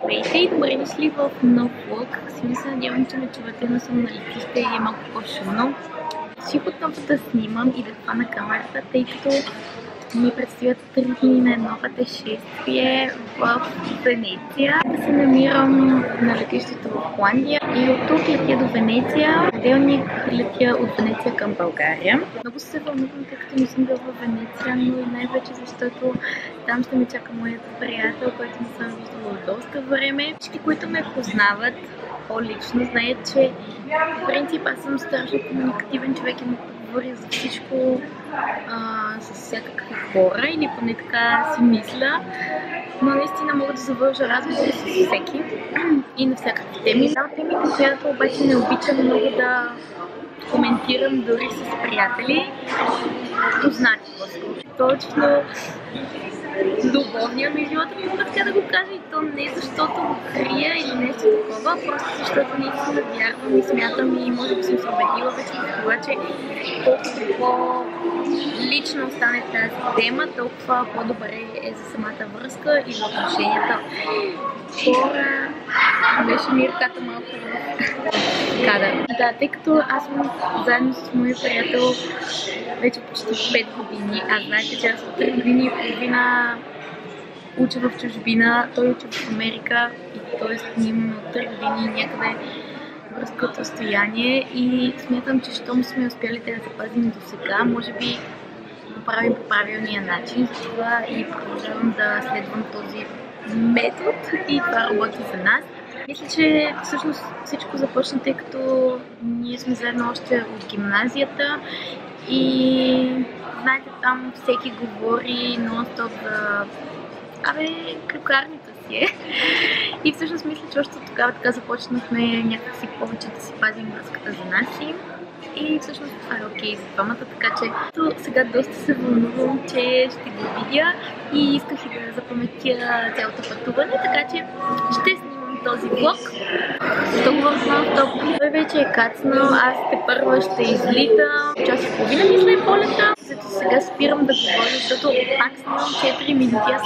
Здравейте и добре дошли в нов влог. Силно се надявам, че ме чувате, но съм на летище и е малко по-шумно. Реших отново да снимам и да хвана камерата, тъй като ми предстоят 3 дни на едно пътешествие в Венеция. Се намирам на летището в Холандия и от тук летя до Венеция. Отделник летя от Венеция към България. Много се вълнувам, тъй като не съм била в Венеция, но и най-вече защото там ще ме чака моят приятел, който не съм виждала от доста време. Всички, които ме познават по-лично, знаят, че в принцип аз съм страшно комуникативен човек и мога да говоря за всичко с всякакви хора, или поне така си мисля, но наистина мога да завържа разговори с всеки и на всякакви теми. Една от темите, която обаче не обичам много да коментирам дори с приятели, познати по-скоро. Точно любовния ми живот, мога така да го кажа, и то не защото го крия или нещо такова, просто защото наистина вярвам и смятам и може би съм се убедила вече за това, че колкото по-лично остане тази тема, толкова по-добре е за самата връзка и за отношенията. Хора, беше ми ръката малко в кадър. Да, тъй като аз съм заедно с моя приятел вече почти 5 години. Аз знаете, че аз от 3 години и половина уча в чужбина, той уча в Америка, и т.е. ние имаме от 3 години някъде връзка от разстояние и смятам, че щом сме успяли да запазим до сега, може би го правим по правилния начин, затова и продължавам да следвам този метод и това работи за нас. Мисля, че всъщност всичко започна, тъй като ние сме заедно още от гимназията и знаете, там всеки говори нон-стоп за клюкарнята си е. И всъщност мисля, че още тогава така започнахме някакси повече да си пазим връзката за нас и всъщност това е окей за двамата, така че сега доста се вълнувам, че ще го видя и исках и да запаметя цялото пътуване, така че ще снимам този влог. Толкова нон-стоп. Той вече е кацнал, аз тепърва ще излитам. Час и половина мисля е полета. Зато сега спирам да говоря, защото пак снимам 4 минути. Аз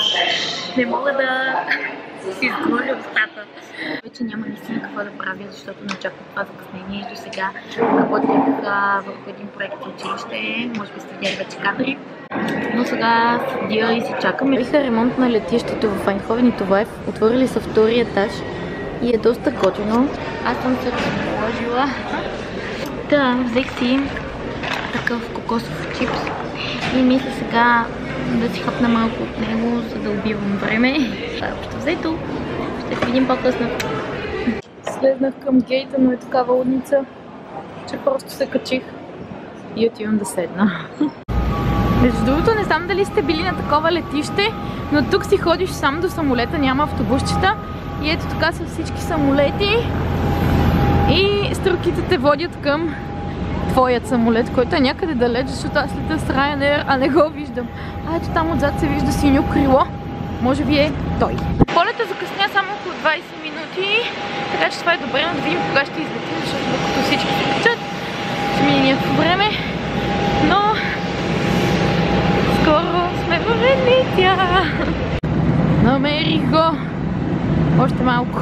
не мога да си изговоря устата. Вече няма наистина какво да правя, защото не очаквам това закъснение. До сега работих върху един проект в училище, може би сте видяли вече кадри. Но сега седя и се чакам. Виха ремонт на летището в Айндховен и това е. Отворили са втори етаж и е доста готино. Аз съм се разположила. Да, взех си такъв кокосов чипс и мисля сега да си хапна малко от него, за да убивам време. Общо взето, ще се видим по-късно. Слезнах към гейта, но е такава лудница, че просто се качих и отивам да седна. Между другото, не знам дали сте били на такова летище, но тук си ходиш сам до самолета, няма автобусчета. И ето така са всички самолети и стрелките те водят към твоят самолет, който е някъде далеч, защото аз лета с Ryanair, а не го виждам. А ето там отзад се вижда синьо крило. Може би е той. Полета закъсня само около 20 минути, така че това е добре, но да видим кога ще излетим, защото докато всички се качат, ще мине някакво време. Но скоро сме в Венеция. Намерих го. Още малко.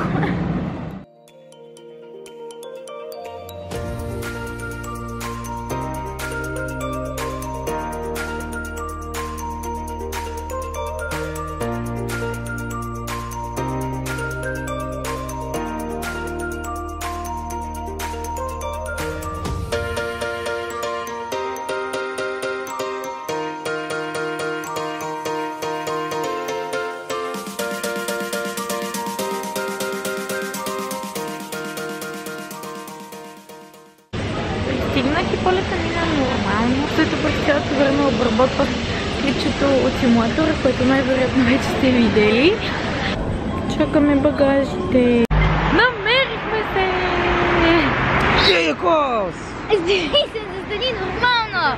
Стигнах и полета мина нормално. След през цялото време обработвах клипчето от симулатора, което най-вероятно вече сте видели. Чакаме багажите. Намерихме се! Якос! Издиви се, застани нормално!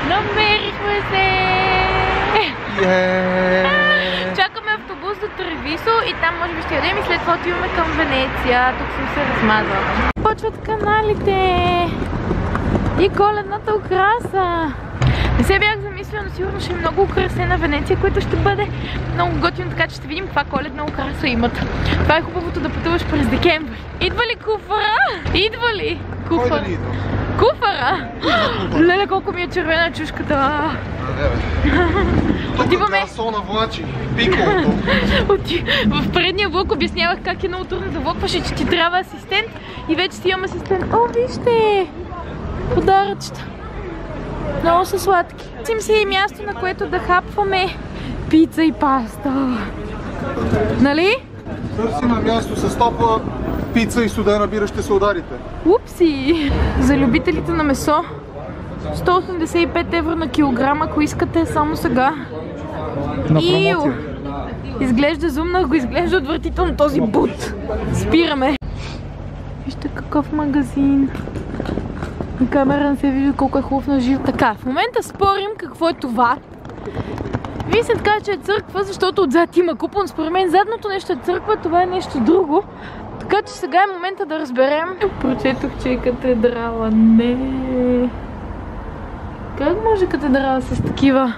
Намерихме се! Чакаме автобус до Тревисо и там може би ще ядем и след това отиваме към Венеция. Тук съм се размазала. Почват каналите и коледната украса. Не се бях замислила замислила, но сигурно ще е много украсена Венеция, което ще бъде много готино, така че ще видим каква коледна украса имат. Това е хубавото да пътуваш през декември. Идва ли куфара? Идва ли? Куфара? Кой да идва? Куфара! Леле, колко ми е червена чушката! Отиваме... В предния влог обяснявах как е много трудно да влогваше, че ти трябва асистент и вече си имам асистент. О, вижте! Подаръчета. Много са сладки. Тим си и място, на което да хапваме пица и паста. Нали? Търсим на място с топла пица и студена бира, ще се ударите. Упси! За любителите на месо 185 евро на килограм, ако искате само сега. Иу! Изглежда зумнах го, изглежда отвратително този бут. Спираме. Вижте какъв магазин. На камера не се вижда колко е хубав на живо. Така, в момента спорим какво е това. Вие се така, че е църква, защото отзад има купон. Според мен задното нещо е църква, това е нещо друго. Така че сега е момента да разберем. Прочетох, че е катедрала. Не. Как може катедрала с такива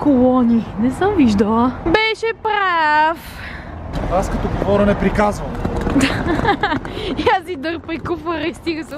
колони? Не съм виждала. Беше прав. Аз като говоря не приказвам. И аз и дърпай куфара и стига се.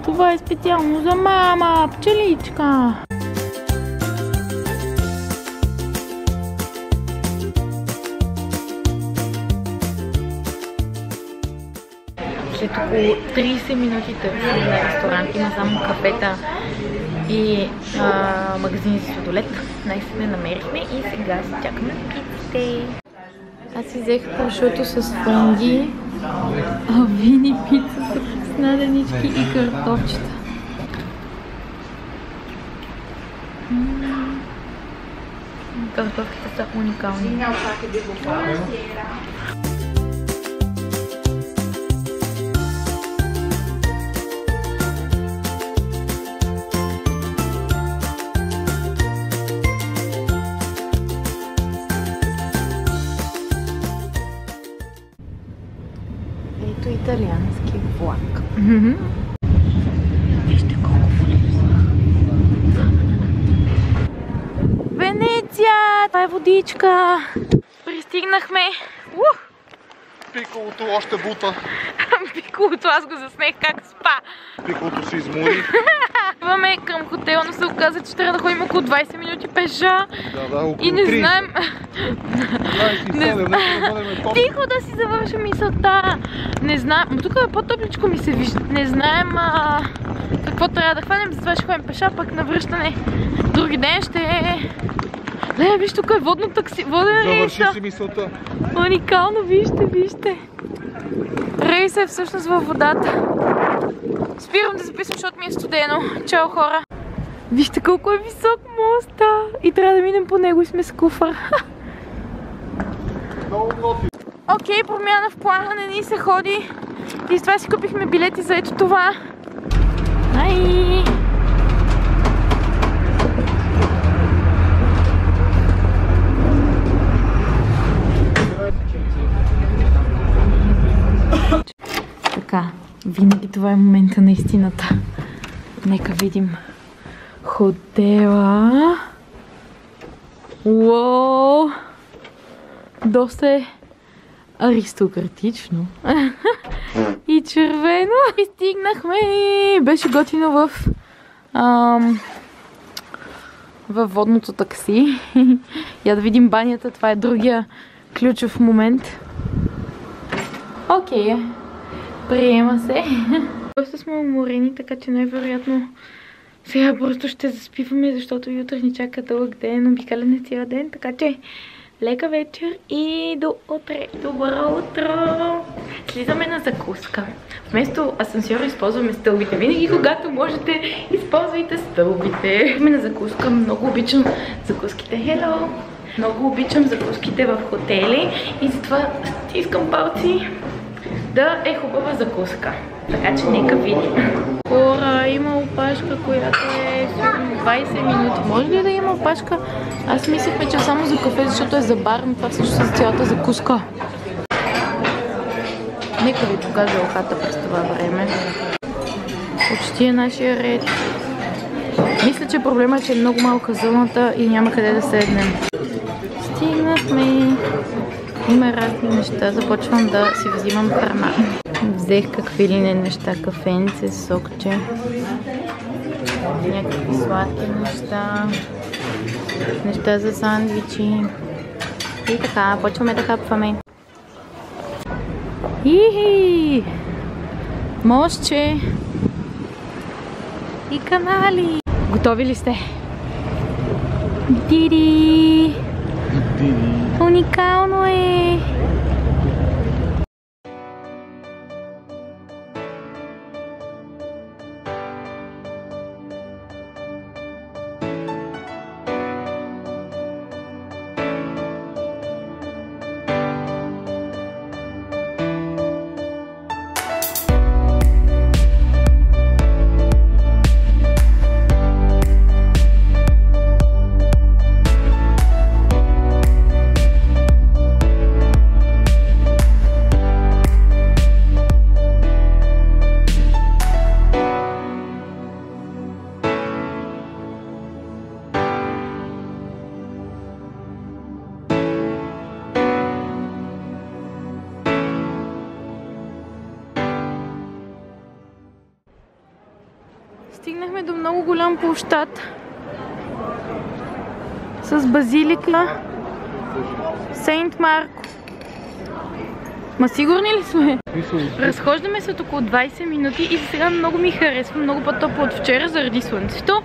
Това е специално за мама, пчеличка. След около 30 минути търсим на ресторант, има само кафета и магазини за сладолет. Най-сетне намерихме и сега си чакаме пиците. Аз си взех прошуто с фунги, а вини пица с снаденички и картофчета. Картофките са уникални. Ето италиански влак. Вижте колко влиза. Венеция! Това е водичка. Пристигнахме. Пиколото още бута. Пиколото, аз го заснех как спа. Пиколото се измори. Идваме към хотел, но се оказа, че трябва да ходим около 20 минути пеша. Да, около 3. И не знаем... Тихо да си завършим мисълта. Не знаем... Тук е по-топличко ми се вижда. Не знаем какво трябва да хванем, затова ще ходим пеша, пък на връщане други ден ще е... Ле, виж, тук е водно такси, воден рейса. Завърши си мисълта. Уникално, вижте. Рейса е всъщност във водата. Спирам да записвам, защото ми е студено. Чао, хора. Вижте колко е висок моста. И трябва да минем по него и сме с куфар. Окей, промяна в плана, не ни се ходи. И с това си купихме билети за ето това. Ай! Така, винаги това е момента на истината. Нека видим хотела. Уоу! Доста е аристократично. И червено. И стигнахме. Беше готино във водното такси. Я да видим банята. Това е другия ключов момент. Окей. Приема се. Просто сме уморени, така че най-вероятно сега просто ще заспиваме, защото утре ни чака дълъг ден, обикаляне цял ден, така че Лека вечер и до утре. Добро утро! Слизаме на закуска. Вместо асансьора използваме стълбите. Винаги, когато можете, използвайте стълбите. Сме на закуска. Много обичам закуските. Hello! Много обичам закуските в хотели и затова стискам палци да е хубава закуска. Така че нека видим. Хора, има опашка, която е 20 минути. Може ли да има опашка? Аз мислихме, че само за кафе, защото е за бар, но това също за цялата закуска. Нека ви покажа ухата през това време. Почти е нашия ред. Мисля, че проблема е, че е много малка зоната и няма къде да седнем. Стигнахме. Има разни неща. Започвам да си взимам храна. Взех какви ли не неща. Кафенце, сокче. Някакви сладки неща. Неща за сандвичи. И така, почваме да хапваме. Ихи! Мостче! И канали! Готови ли сте? Диди! Уникално е! Стигнахме до много голям площад с базилика Сейнт Марко. Ма сигурни ли сме? Разхождаме се от около 20 минути и за сега много ми харесва, много по-топло от вчера заради слънцето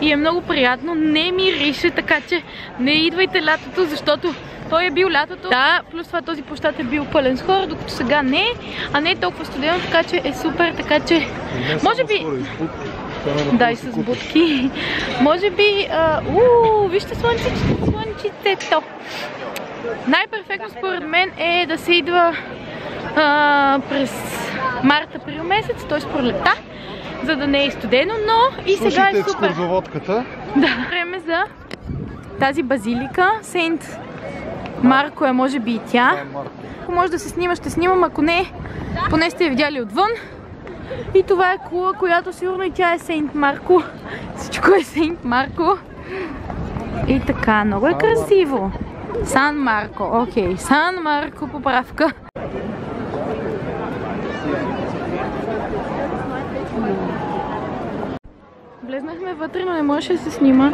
и е много приятно, не мирише, така че не идвайте лятото, защото той е бил лятото. Да, плюс това този площад е бил пълен с хора, докато сега не, а не е толкова студено, така че е супер, така че може би... Да, и с будки. Може би... вижте слънчицето. Най-перфектно според мен е да се идва през март-април месец, т.е. пролета, за да не е студено, но и сега е супер. Да, време за тази базилика. Сейнт Марко е, може би и тя. Ако може да се снима, ще снимам, ако не, поне сте я видяли отвън. И това е кула, която сигурно и тя е Сейнт Марко. Всичко е Сейнт Марко. И така, много е красиво. Сан Марко, окей. Сан Марко, поправка. Влезнахме вътре, но не можеше да се снима.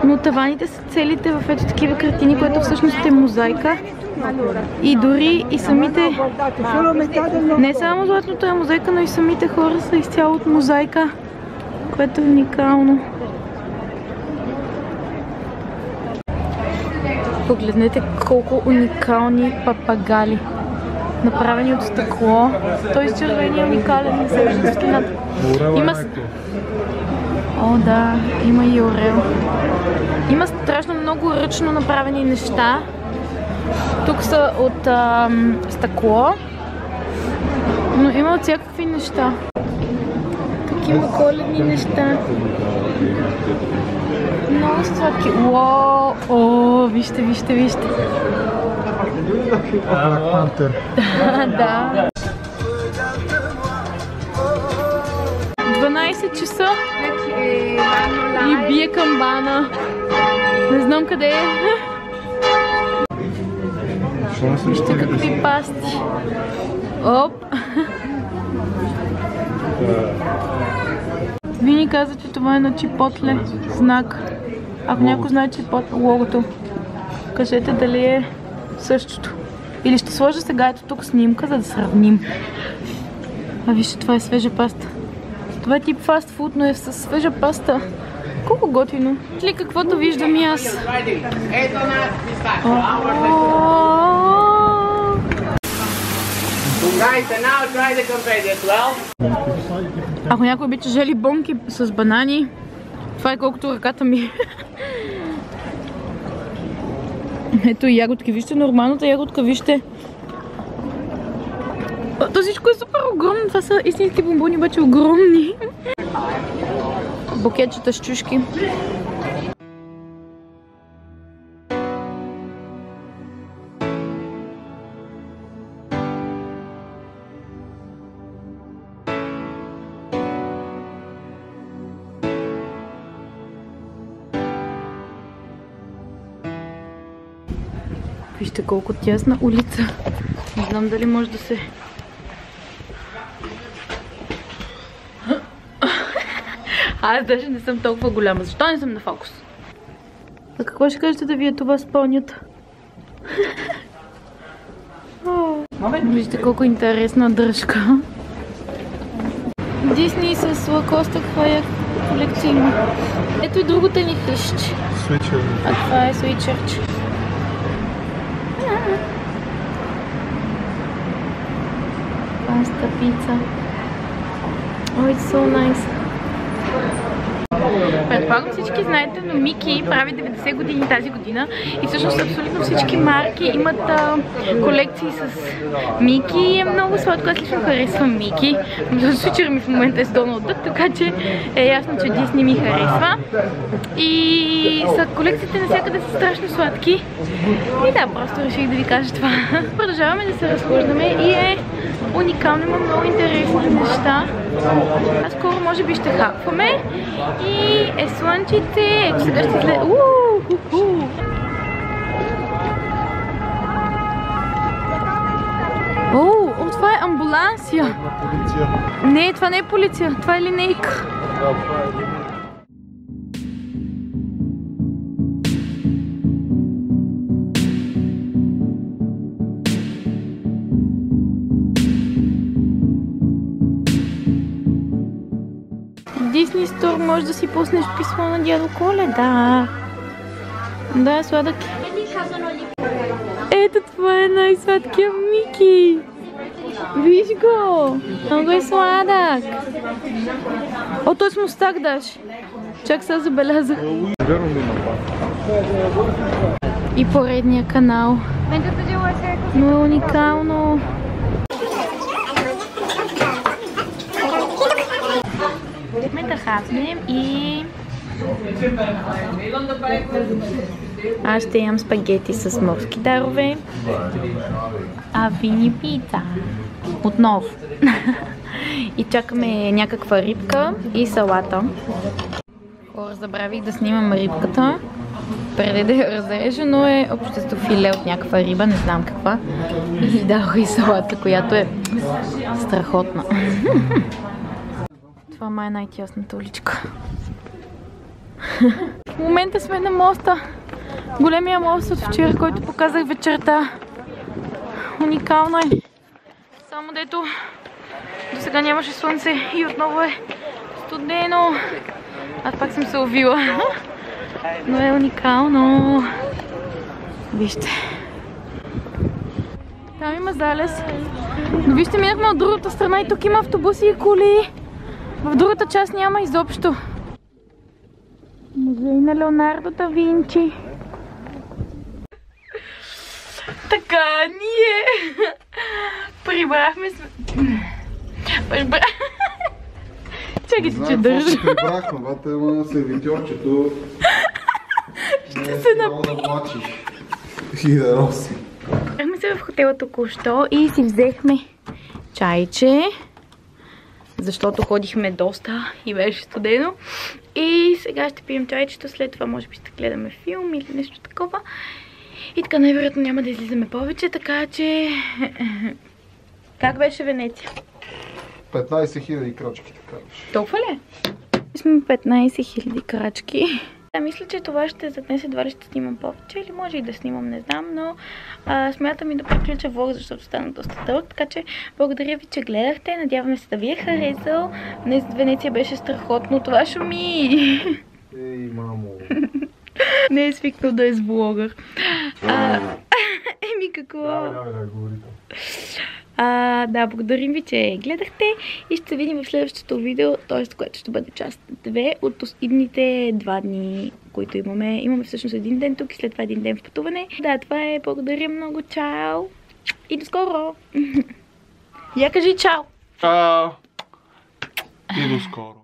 Но таваните са целите в ето такива картини, което всъщност е мозайка. И дори и самите... Не само златното е мозайка, но и самите хора са изцяло от мозайка, което е уникално. Погледнете колко уникални папагали, направени от стъкло. Той с червения уникален, се вижда скината. Има... О, да, има и орел. Има страшно много ръчно направени неща. Тук са от стъкло, но има от всякакви неща. Такива коледни неща. Много сладки. Уау! О, вижте, вижте, вижте. Да. 12 часа и бие камбана. Не знам къде е. Вижте какви пасти. Оп! Вини каза, че това е на Чипотле знак. Ако някой знае Чипотле, логото, кажете дали е същото. Или ще сложа сега ето тук снимка, за да сравним. А вижте, това е свежа паста. Това е тип фастфуд, но е със свежа паста. Колко готино. Ли каквото виждам и аз. Ако някой обича жели бонки с банани, това е колкото ръката ми. Ето и ягодки. Вижте нормалната ягодка, вижте. То всичко е супер огромно. Това са истински бомбони, обаче огромни. Букетчета с чушки. Вижте колко тясна улица. Не знам дали може да се... Аз даже не съм толкова голяма. Защо не съм на фокус? А какво ще кажете да ви е това спълнят? Вижте колко интересна дръжка. Дисни с лакоста, каква колекция има. Ето и другото ни къщи. А това е Свичърч. Паста, пица. Oh, it's so nice. Предполагам всички знаете, но Мики прави 90 години тази година и всъщност абсолютно всички марки имат колекции с Мики и е много сладко. Аз лично харесвам Мики. Свичър ми в момента е с Доналд Дък, така че е ясно, че Дисни ми харесва. И колекциите навсякъде са страшно сладки. И да, просто реших да ви кажа това. Продължаваме да се разхождаме и е уникално, има много интересни неща. А скоро може би ще хапваме и е слънчите. Ето сега ще изгледа. О, това е амбулансия. Не, това не е полиция, това е линейка. Дисни Стор може да си пуснеш писмо на дядо Коледа. Да, сладък. Ето това е най-сладкия Мики. Виж го. Много е сладък. О, той с мустак даже. Чак сега забелязах. И поредния канал. Но е уникално. Ме да хапнем и... Аз ще ям спагети с морски дарове. А Вини пица. Отново. И чакаме някаква рибка и салата. Хора, забравих да снимам рибката преди да я разрежа, но е общото филе от някаква риба, не знам каква. И дадоха и салата, която е страхотна. Това май е най-тясната уличка. В момента сме на моста. Големия мост от вчера, който показах вечерта. Уникално е. Само дето до сега нямаше слънце и отново е студено. Аз пак съм се увила. Но е уникално. Вижте. Там има залез. Но вижте, минахме от другата страна и тук има автобуси и коли. В другата част няма изобщо. Музей на Леонардо да Винчи. Така, ние прибрахме сме... Чакайте, че държа. Прибрахме, бата, ама сервитьорчето... Ще се напи. И да роси. Бяхме се в хотела току-що и си взехме чайче. Защото ходихме доста и беше студено. И сега ще пием чайчето, след това може би ще гледаме филм или нещо такова. И така най-вероятно няма да излизаме повече, така че... Как беше Венеция? 15 000 крачки, така беше. Толкова ли? Сме 15 000 крачки. Да, мисля, че това ще за днес едва ли ще снимам повече или може и да снимам, не знам, но смятам и да приключа влог, защото стана доста дълъг, така че благодаря ви, че гледахте, надяваме се да ви е харесал. Днес Венеция беше страхотно, това шуми! Ей, мамо. Не е свикнал да е с влогър. Еми какво? Да, говори. Да, благодарим ви, че гледахте и ще се видим в следващото видео, т.е. което ще бъде част 2 от идните 2 дни, които имаме. Имаме всъщност един ден тук и след това един ден в пътуване. Да, това е. Благодаря много. Чао! И до скоро! Я кажи чао! Чао! И до скоро!